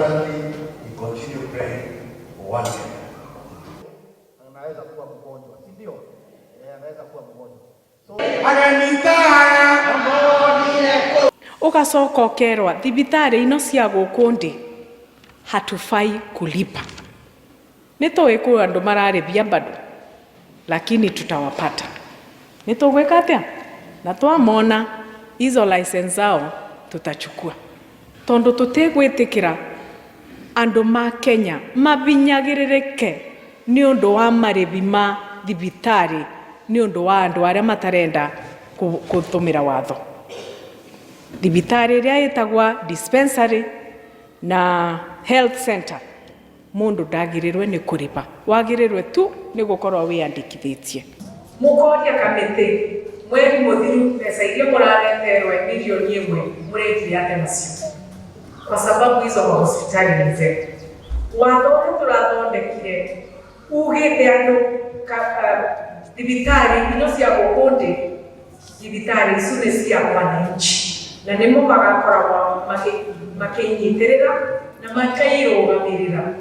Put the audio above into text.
Thirdly, we continue praying for one Kenya. Anaweza kuwa mgonjwa, si ndio? Anaweza kuwa mgonjwa. Ugacoka ukerwa thibitari ino cia guku ndi hatufai kulipa. Nitũĩ kwĩ andũ mararĩhia bado, lakini tutawapata. Nitũgwĩka atĩa? Na twamona hizo license zao tutachukua. Tondu tutigwĩtĩkĩra andũ ma Kenya mabinyagĩrĩrĩke nĩ ũndũ wa marĩhi ma thibitari nĩ ũndũ wa andũ arĩa matarenda gũtũmĩra watho. Thibitari ĩrĩa ĩtagwa dispensary na health center mundu ndagĩrĩirwo nĩ kũrĩha, wagĩrĩirwo tu nĩ gũkorwo wĩyandĩkithĩtie. Mũkoria kamĩtĩ mweri mũthiru mbeca iria mũrareterwo milioni ĩmwe mũrĩkire atĩa nacio? Kwa sababu hizo hospitali ni zetu. Watho ũrĩa tũrathondekire ugĩte andũ thibitari ino cia gũkũ ndĩ, thibitari icio nĩ cia wananchi, na nĩmo magakoragwo makĩnyitĩrĩra na makairũgamĩrĩra.